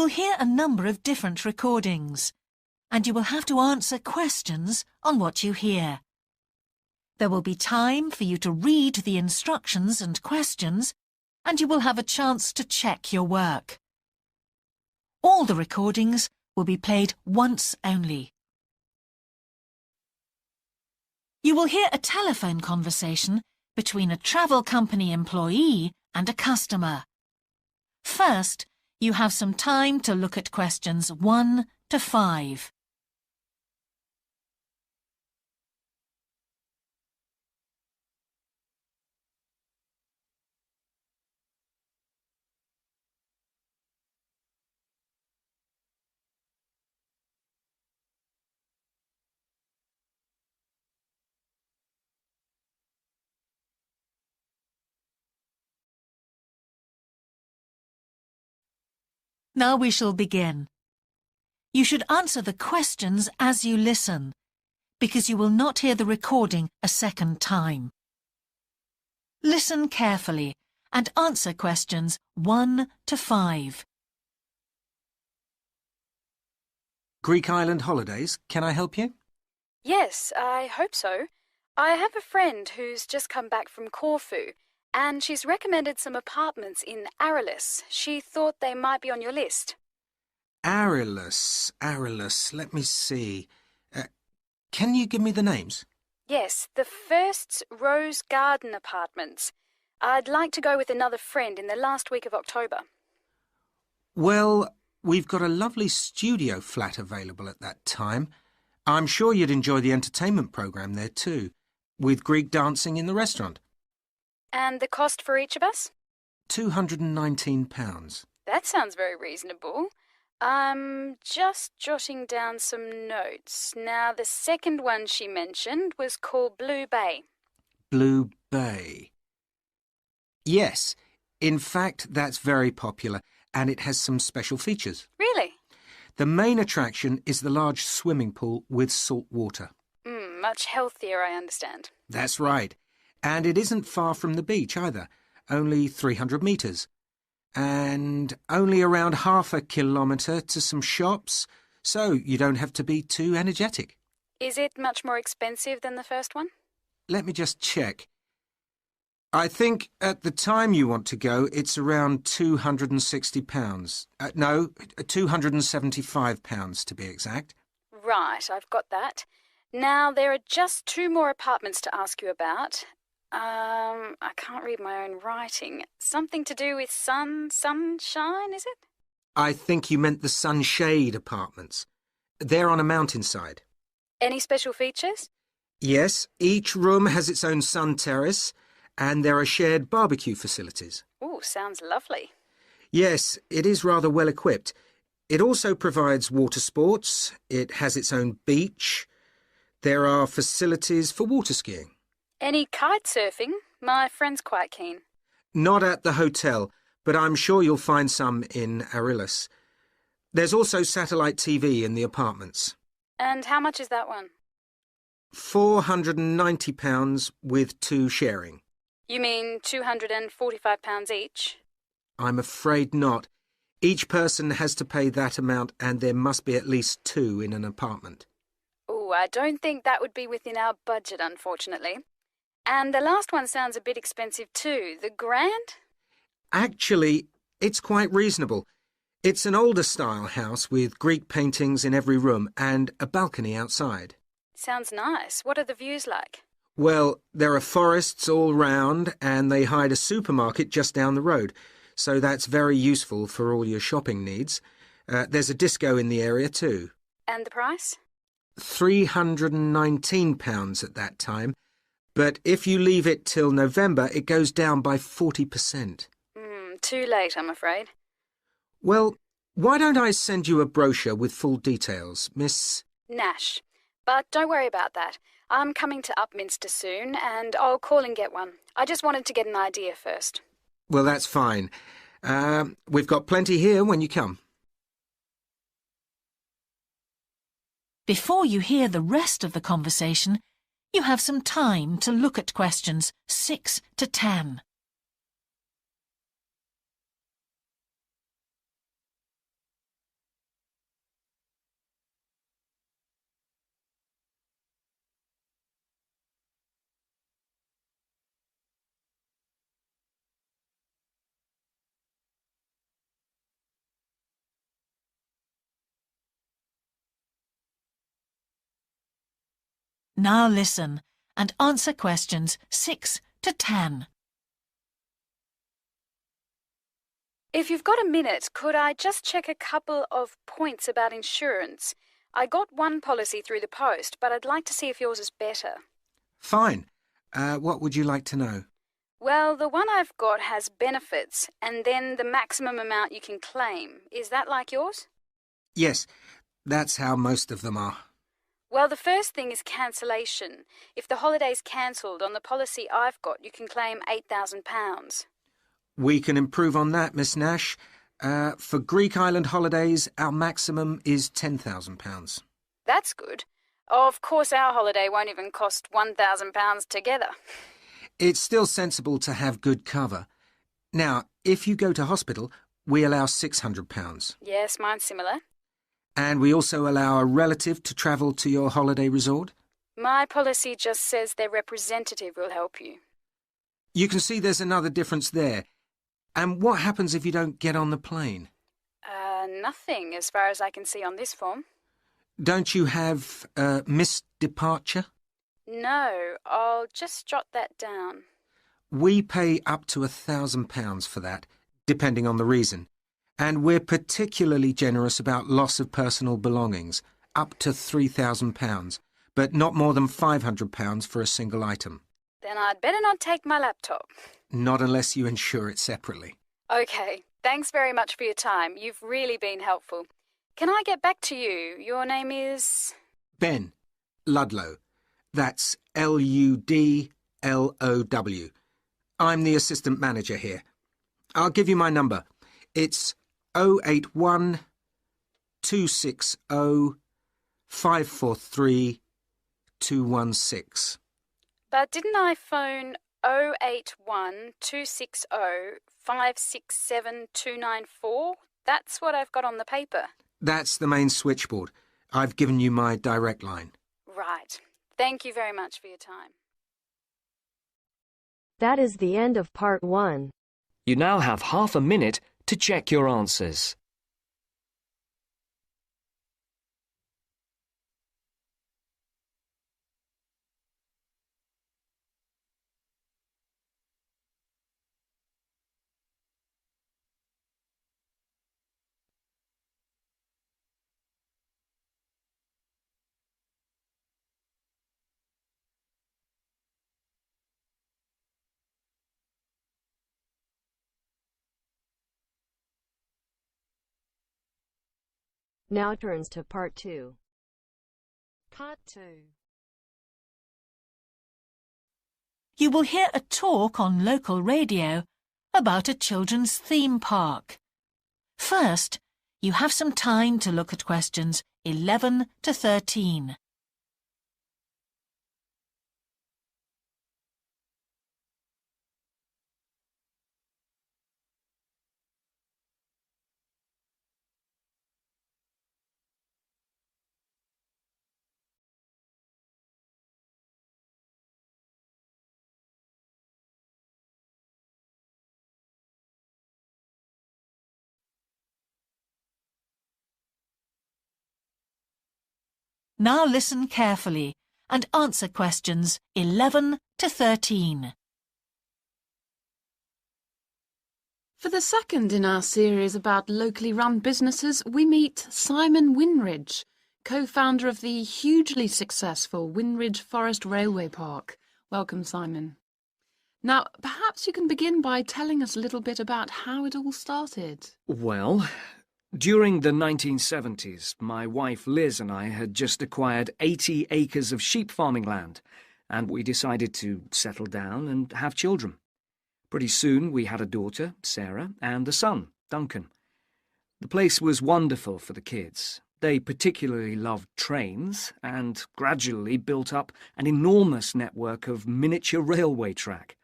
You'll hear a number of different recordings, and you will have to answer questions on what you hear. There will be time for you to read the instructions and questions, and you will have a chance to check your work. All the recordings will be played once only. You will hear a telephone conversation between a travel company employee and a customer. First, you have some time to look at questions 1 to 5. Now we shall begin. You should answer the questions as you listen, because you will not hear the recording a second time. Listen carefully and answer questions 1 to 5. Greek island holidays, can I help you? Yes, I hope so. I have a friend who's just come back from Corfu, and she's recommended some apartments in Arillis. She thought they might be on your list. Arillis, let me see. Can you give me the names? Yes, the first's Rose Garden Apartments. I'd like to go with another friend in the last week of October. Well, we've got a lovely studio flat available at that time. I'm sure you'd enjoy the entertainment programme there too, with Greek dancing in the restaurant. And the cost for each of us? £219. That sounds very reasonable. I'm just jotting down some notes. Now, the second one she mentioned was called Blue Bay. Blue Bay. Yes, in fact, that's very popular, and it has some special features. Really? The main attraction is the large swimming pool with salt water. Much healthier, I understand. That's right. And it isn't far from the beach either, only 300 metres. And only around half a kilometre to some shops, so you don't have to be too energetic. Is it much more expensive than the first one? Let me just check. I think at the time you want to go, it's around £260. No, £275 to be exact. Right, I've got that. Now, there are just 2 more apartments to ask you about. I can't read my own writing. Something to do with sunshine, is it? I think you meant the Sunshade Apartments. They're on a mountainside. Any special features? Yes, each room has its own sun terrace, and there are shared barbecue facilities. Ooh, sounds lovely. Yes, it is rather well equipped. It also provides water sports. It has its own beach. There are facilities for water skiing. Any kite surfing? My friend's quite keen. Not at the hotel, but I'm sure you'll find some in Arillis. There's also satellite TV in the apartments. And how much is that one? £490 with 2 sharing. You mean £245 each? I'm afraid not. Each person has to pay that amount, and there must be at least 2 in an apartment. Oh, I don't think that would be within our budget, unfortunately. And the last one sounds a bit expensive too. The Grand? Actually, it's quite reasonable. It's an older style house with Greek paintings in every room and a balcony outside. Sounds nice. What are the views like? Well, there are forests all round, and they hide a supermarket just down the road, so that's very useful for all your shopping needs. There's a disco in the area too. And the price? £319 at that time, but if you leave it till November, it goes down by 40%. Too late, I'm afraid. Well, why don't I send you a brochure with full details, Miss... Nash. But don't worry about that. I'm coming to Upminster soon, and I'll call and get one. I just wanted to get an idea first. Well, that's fine. We've got plenty here when you come. Before you hear the rest of the conversation, you have some time to look at questions 6 to 10. Now listen and answer questions 6 to 10. If you've got a minute, could I just check a couple of points about insurance? I got one policy through the post, but I'd like to see if yours is better. Fine. What would you like to know? Well, the one I've got has benefits and then the maximum amount you can claim. Is that like yours? Yes, that's how most of them are. Well, the first thing is cancellation. If the holiday's cancelled on the policy I've got, you can claim £8,000. We can improve on that, Miss Nash. For Greek island holidays, our maximum is £10,000. That's good. Of course, our holiday won't even cost £1,000 together. It's still sensible to have good cover. Now, if you go to hospital, we allow £600. Yes, mine's similar. And we also allow a relative to travel to your holiday resort. My policy just says their representative will help you. You can see there's another difference there. And what happens if you don't get on the plane? Nothing, as far as I can see on this form. Don't you have missed departure? No, I'll just jot that down. We pay up to £1,000 for that, depending on the reason. And we're particularly generous about loss of personal belongings, up to £3,000, but not more than £500 for a single item. Then I'd better not take my laptop. Not unless you insure it separately. OK, thanks very much for your time. You've really been helpful. Can I get back to you? Your name is... Ben Ludlow. That's Ludlow. I'm the assistant manager here. I'll give you my number. It's 081 260 543 216. But didn't I phone 081 260 567 294? That's what I've got on the paper. That's the main switchboard. I've given you my direct line. Right. Thank you very much for your time. That is the end of part 1. You now have half a minute to check your answers. Now turns to part 2. Part 2. You will hear a talk on local radio about a children's theme park. First, you have some time to look at questions 11 to 13. Now listen carefully and answer questions 11 to 13. For the second in our series about locally run businesses, we meet Simon Winridge, co-founder of the hugely successful Winridge Forest Railway Park. Welcome, Simon. Now, perhaps you can begin by telling us a little bit about how it all started. Well, during the 1970s, my wife Liz and I had just acquired 80 acres of sheep farming land, and we decided to settle down and have children. Pretty soon we had a daughter, Sarah, and a son, Duncan. The place was wonderful for the kids. They particularly loved trains and gradually built up an enormous network of miniature railway track.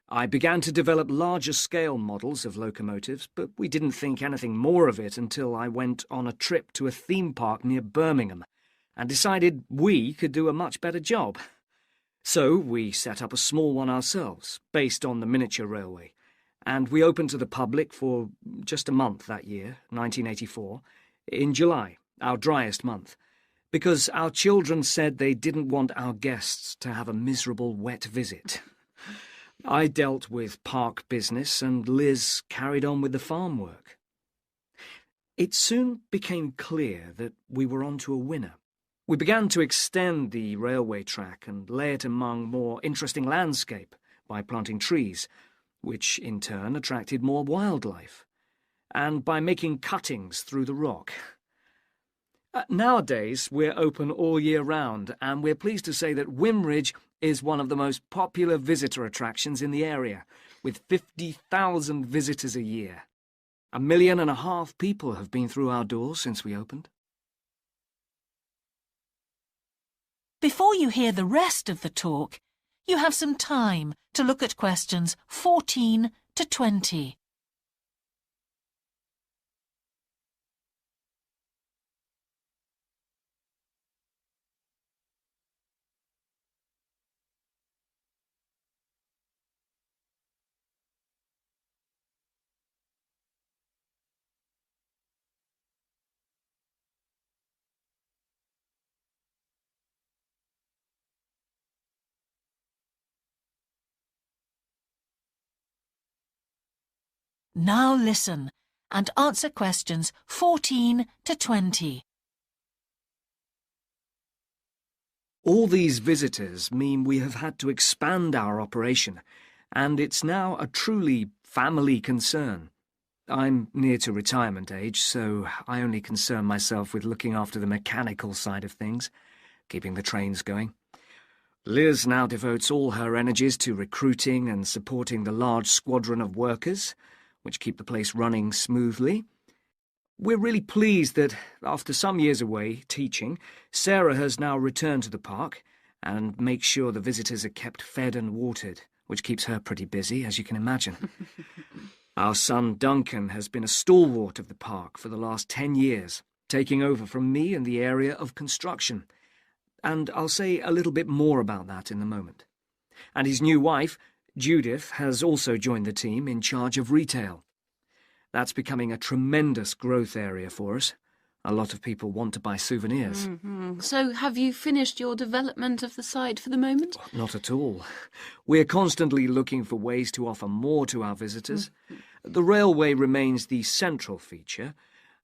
I began to develop larger-scale models of locomotives, but we didn't think anything more of it until I went on a trip to a theme park near Birmingham and decided we could do a much better job. So we set up a small one ourselves, based on the miniature railway, and we opened to the public for just a month that year, 1984, in July, our driest month. because our children said they didn't want our guests to have a miserable wet visit. I dealt with park business and Liz carried on with the farm work. It soon became clear that we were onto a winner. We began to extend the railway track and lay it among more interesting landscape by planting trees, which in turn attracted more wildlife, and by making cuttings through the rock. Nowadays, we're open all year round, and we're pleased to say that Wimridge is one of the most popular visitor attractions in the area, with 50,000 visitors a year. 1.5 million people have been through our doors since we opened. Before you hear the rest of the talk, you have some time to look at questions 14 to 20. Now listen and answer questions 14 to 20. All these visitors mean we have had to expand our operation, and it's now a truly family concern. I'm near to retirement age, so I only concern myself with looking after the mechanical side of things, keeping the trains going. Liz now devotes all her energies to recruiting and supporting the large squadron of workers, which keep the place running smoothly. We're really pleased that, after some years away teaching, Sarah has now returned to the park and makes sure the visitors are kept fed and watered, which keeps her pretty busy, as you can imagine. Our son Duncan has been a stalwart of the park for the last 10 years, taking over from me in the area of construction. And I'll say a little bit more about that in a moment. And his new wife, Judith, has also joined the team in charge of retail. That's becoming a tremendous growth area for us. A lot of people want to buy souvenirs. So have you finished your development of the site for the moment? Not at all. We're constantly looking for ways to offer more to our visitors. The railway remains the central feature,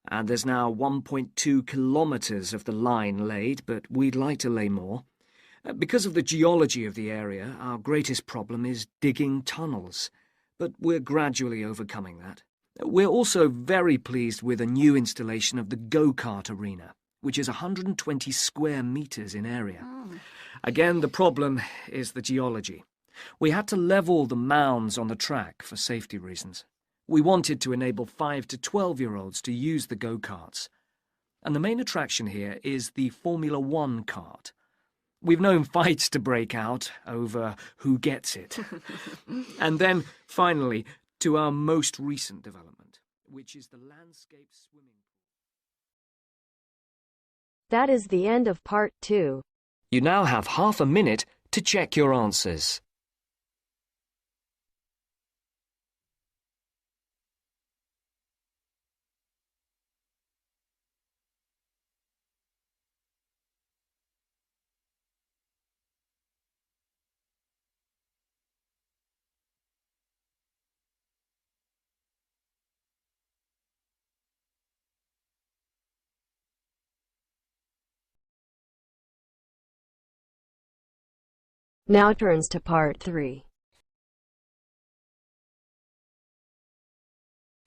and there's now 1.2 kilometres of the line laid, but we'd like to lay more. Because of the geology of the area, our greatest problem is digging tunnels, but we're gradually overcoming that. We're also very pleased with a new installation of the go-kart arena, which is 120 square metres in area. Again, the problem is the geology. We had to level the mounds on the track for safety reasons. We wanted to enable 5 to 12-year-olds to use the go-karts. And the main attraction here is the Formula One kart. We've known fights to break out over who gets it. And then, finally, to our most recent development, which is the landscape swimming pool. That is the end of part 2. You now have half a minute to check your answers. Now turns to part 3.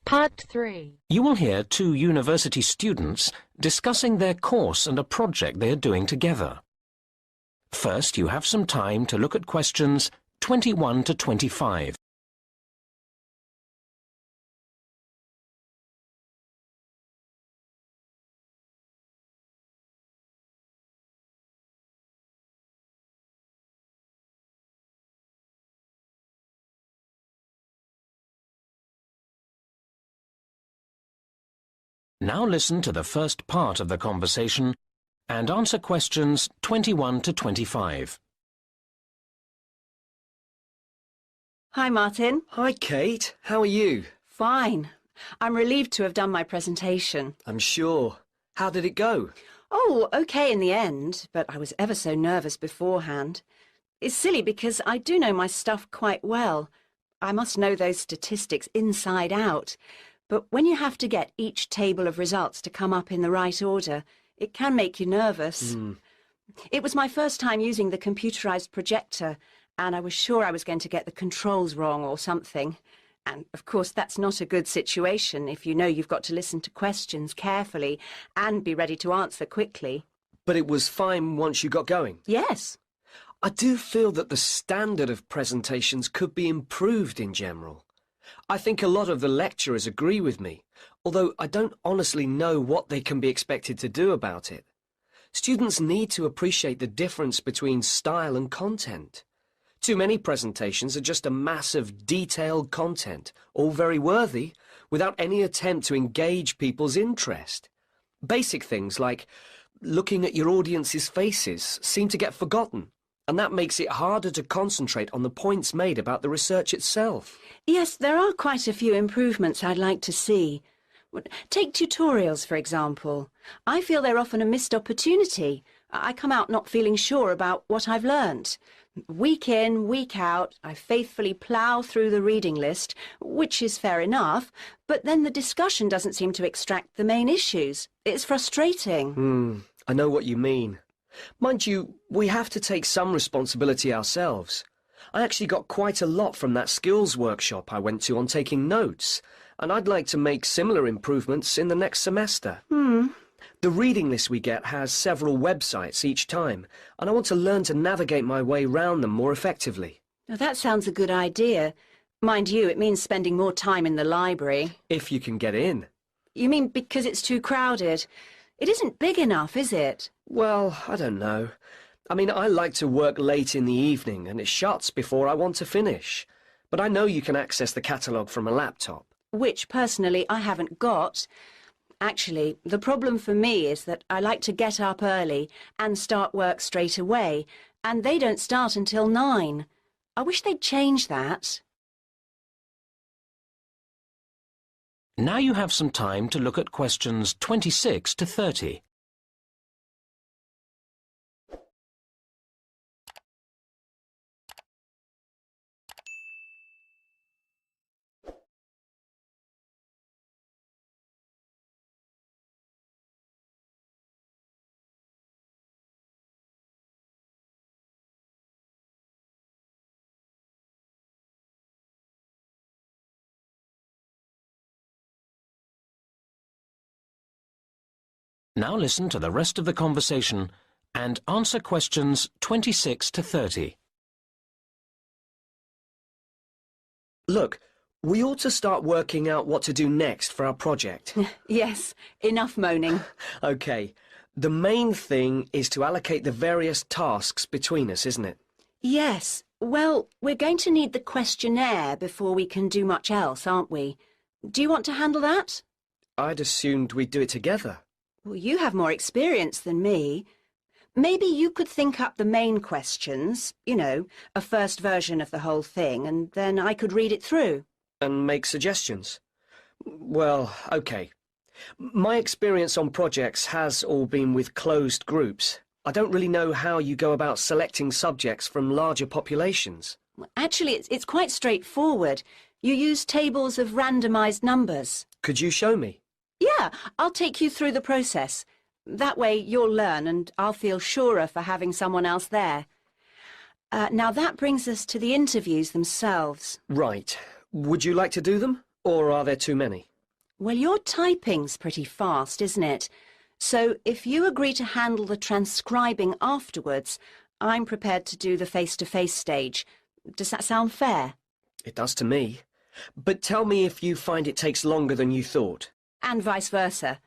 Part 3. You will hear 2 university students discussing their course and a project they are doing together. First, you have some time to look at questions 21 to 25. Now listen to the first part of the conversation and answer questions 21 to 25. Hi, Martin. Hi, Kate. How are you? Fine. I'm relieved to have done my presentation. I'm sure. How did it go? Oh, okay in the end, but I was ever so nervous beforehand. It's silly because I do know my stuff quite well. I must know those statistics inside out. But when you have to get each table of results to come up in the right order, it can make you nervous. It was my first time using the computerized projector, and I was sure I was going to get the controls wrong or something. And, of course, that's not a good situation if you know you've got to listen to questions carefully and be ready to answer quickly. But it was fine once you got going. Yes. I do feel that the standard of presentations could be improved in general. I think a lot of the lecturers agree with me, although I don't honestly know what they can be expected to do about it. Students need to appreciate the difference between style and content. Too many presentations are just a mass of detailed content, all very worthy, without any attempt to engage people's interest. Basic things like looking at your audience's faces seem to get forgotten, and that makes it harder to concentrate on the points made about the research itself. Yes, there are quite a few improvements I'd like to see. Take tutorials, for example. I feel they're often a missed opportunity. I come out not feeling sure about what I've learnt. Week in, week out, I faithfully plough through the reading list, which is fair enough, but then the discussion doesn't seem to extract the main issues. It's frustrating. I know what you mean. Mind you, we have to take some responsibility ourselves. I actually got quite a lot from that skills workshop I went to on taking notes, and I'd like to make similar improvements in the next semester. The reading list we get has several websites each time, and I want to learn to navigate my way round them more effectively. Now, that sounds a good idea. Mind you, it means spending more time in the library. If you can get in. You mean because it's too crowded? It isn't big enough, is it? Well, I don't know. I mean, I like to work late in the evening, and it shuts before I want to finish. But I know you can access the catalogue from a laptop. Which, personally, I haven't got. Actually, the problem for me is that I like to get up early and start work straight away, and they don't start until 9. I wish they'd change that. Now you have some time to look at questions 26 to 30. Now listen to the rest of the conversation and answer questions 26 to 30. Look, we ought to start working out what to do next for our project. Yes, enough moaning. OK, the main thing is to allocate the various tasks between us, isn't it? Yes, well, we're going to need the questionnaire before we can do much else, aren't we? Do you want to handle that? I'd assumed we'd do it together. Well, you have more experience than me. Maybe you could think up the main questions, you know, a first version of the whole thing, and then I could read it through. And make suggestions? Well, OK. My experience on projects has all been with closed groups. I don't really know how you go about selecting subjects from larger populations. Actually, it's quite straightforward. You use tables of randomised numbers. Could you show me? Yeah, I'll take you through the process. That way you'll learn and I'll feel surer for having someone else there. Now that brings us to the interviews themselves. Right. Would you like to do them? Or are there too many? Well, your typing's pretty fast, isn't it? So if you agree to handle the transcribing afterwards, I'm prepared to do the face-to-face stage. Does that sound fair? It does to me. But tell me if you find it takes longer than you thought. And vice versa.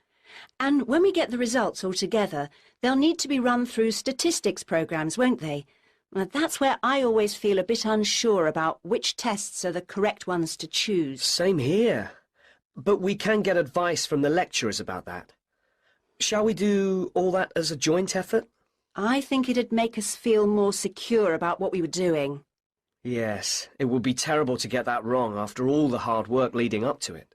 And when we get the results all together, they'll need to be run through statistics programs, won't they? That's where I always feel a bit unsure about which tests are the correct ones to choose. Same here. But we can get advice from the lecturers about that. Shall we do all that as a joint effort? I think it'd make us feel more secure about what we were doing. Yes, it would be terrible to get that wrong after all the hard work leading up to it.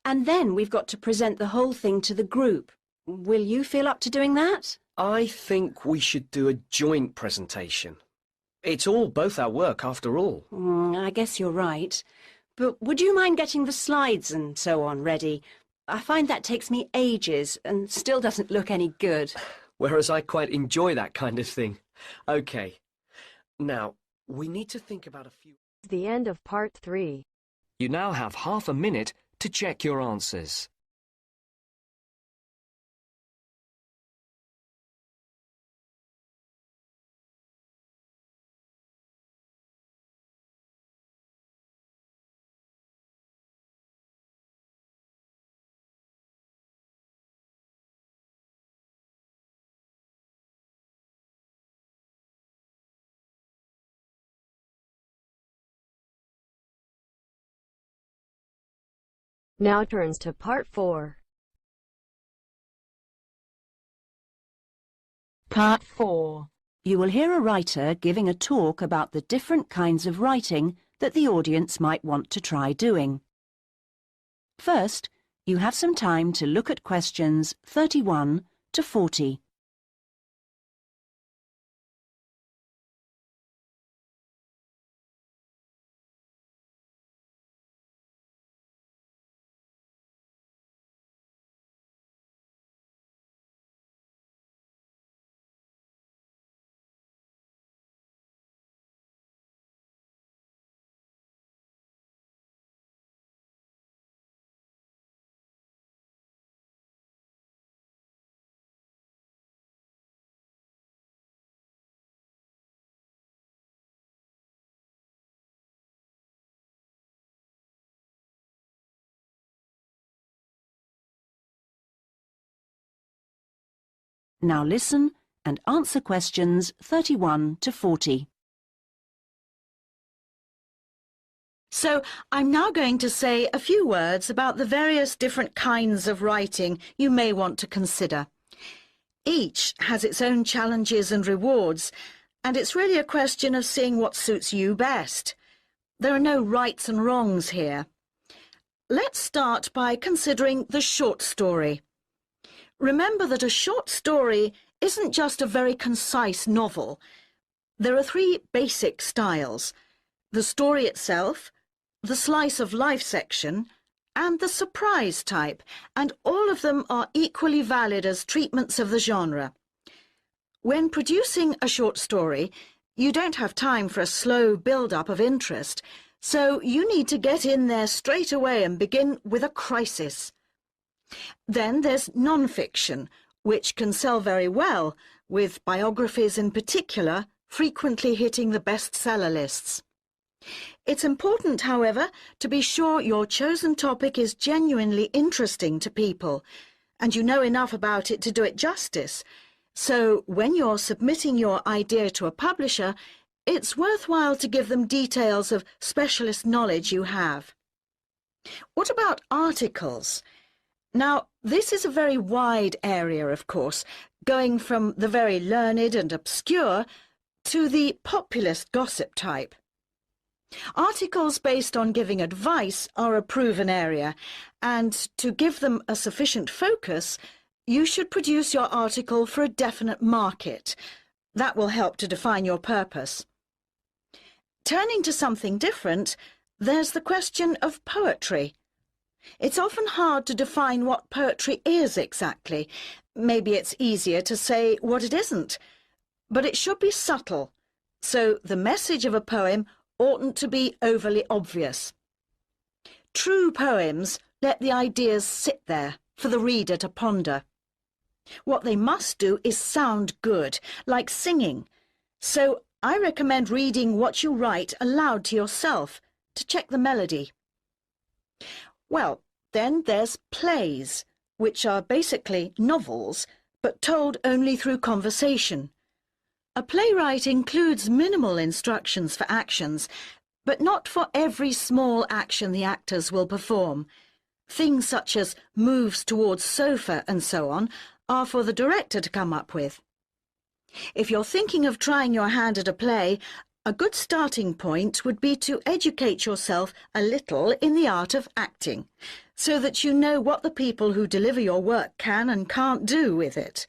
And then we've got to present the whole thing to the group. Will you feel up to doing that? I think we should do a joint presentation. It's all both our work, after all. I guess you're right. But would you mind getting the slides and so on ready? I find that takes me ages and still doesn't look any good. Whereas I quite enjoy that kind of thing. OK. Now, we need to think about a few... The end of part 3. You now have half a minute to check your answers. Now turns to part 4. Part 4. You will hear a writer giving a talk about the different kinds of writing that the audience might want to try doing. First, you have some time to look at questions 31 to 40. Now listen and answer questions 31 to 40. So, I'm now going to say a few words about the various different kinds of writing you may want to consider. Each has its own challenges and rewards, and it's really a question of seeing what suits you best. There are no rights and wrongs here. Let's start by considering the short story. Remember that a short story isn't just a very concise novel. There are 3 basic styles: the story itself, the slice of life section, and the surprise type, and all of them are equally valid as treatments of the genre. When producing a short story, you don't have time for a slow build-up of interest, so you need to get in there straight away and begin with a crisis. Then there's non-fiction, which can sell very well, with biographies in particular frequently hitting the bestseller lists. It's important, however, to be sure your chosen topic is genuinely interesting to people, and you know enough about it to do it justice. So when you're submitting your idea to a publisher, it's worthwhile to give them details of specialist knowledge you have. What about articles? Now, this is a very wide area, of course, going from the very learned and obscure to the populist gossip type. Articles based on giving advice are a proven area, and to give them a sufficient focus, you should produce your article for a definite market. That will help to define your purpose. Turning to something different, there's the question of poetry. It's often hard to define what poetry is exactly. Maybe it's easier to say what it isn't. But it should be subtle, so the message of a poem oughtn't to be overly obvious. True poems let the ideas sit there for the reader to ponder. What they must do is sound good, like singing. So I recommend reading what you write aloud to yourself to check the melody. Well, then there's plays, which are basically novels, but told only through conversation. A playwright includes minimal instructions for actions, but not for every small action the actors will perform. Things such as moves towards sofa and so on are for the director to come up with. If you're thinking of trying your hand at a play, a good starting point would be to educate yourself a little in the art of acting. so that you know what the people who deliver your work can and can't do with it.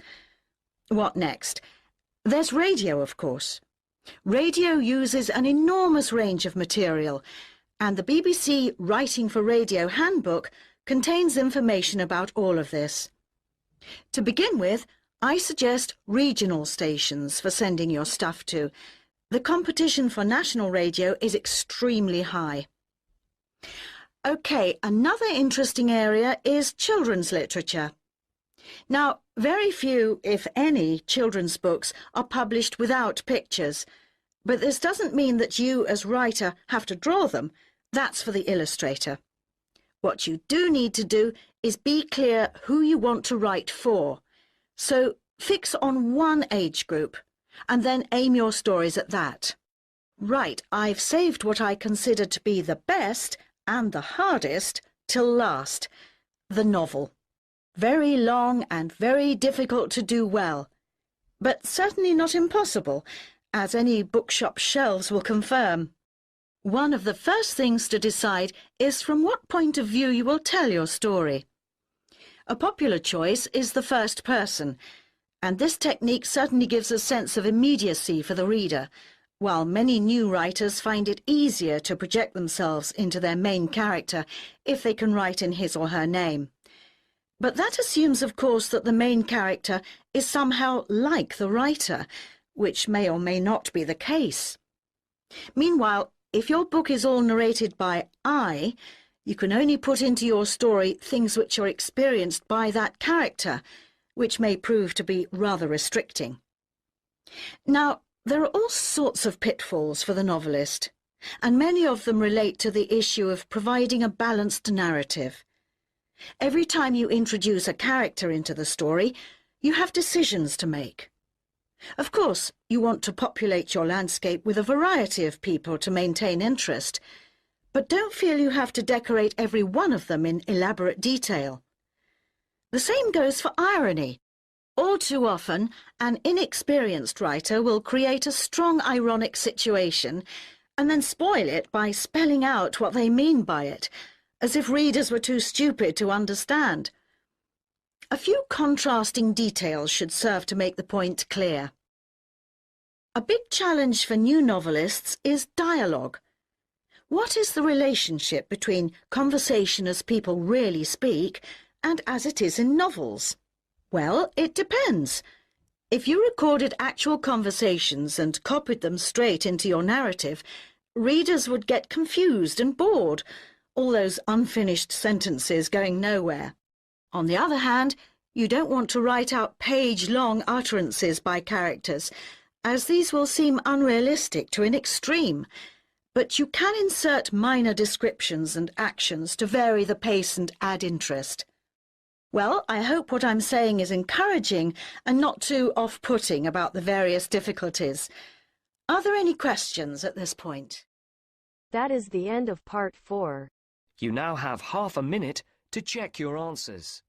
What next? There's radio, of course. Radio uses an enormous range of material, and the BBC Writing for Radio Handbook contains information about all of this. To begin with, I suggest regional stations for sending your stuff to. The competition for national radio is extremely high. OK, another interesting area is children's literature. Now, very few, if any, children's books are published without pictures, but this doesn't mean that you, as writer, have to draw them. That's for the illustrator. What you do need to do is be clear who you want to write for. So fix on one age group, and then aim your stories at that. Right, I've saved what I consider to be the best and the hardest till last, the novel. Very long and very difficult to do well, but certainly not impossible, as any bookshop shelves will confirm. One of the first things to decide is from what point of view you will tell your story. A popular choice is the first person, and this technique certainly gives a sense of immediacy for the reader, while many new writers find it easier to project themselves into their main character if they can write in his or her name. But that assumes, of course, that the main character is somehow like the writer, which may or may not be the case. Meanwhile, if your book is all narrated by I, you can only put into your story things which are experienced by that character, which may prove to be rather restricting. Now, there are all sorts of pitfalls for the novelist, and many of them relate to the issue of providing a balanced narrative. Every time you introduce a character into the story, you have decisions to make. Of course, you want to populate your landscape with a variety of people to maintain interest, but don't feel you have to decorate every one of them in elaborate detail. The same goes for irony. All too often, an inexperienced writer will create a strong ironic situation and then spoil it by spelling out what they mean by it, as if readers were too stupid to understand. A few contrasting details should serve to make the point clear. A big challenge for new novelists is dialogue. What is the relationship between conversation as people really speak and as it is in novels? Well, it depends. If you recorded actual conversations and copied them straight into your narrative, readers would get confused and bored, all those unfinished sentences going nowhere. On the other hand, you don't want to write out page-long utterances by characters, as these will seem unrealistic to an extreme, but you can insert minor descriptions and actions to vary the pace and add interest. Well, I hope what I'm saying is encouraging and not too off-putting about the various difficulties. Are there any questions at this point? That is the end of part 4. You now have half a minute to check your answers.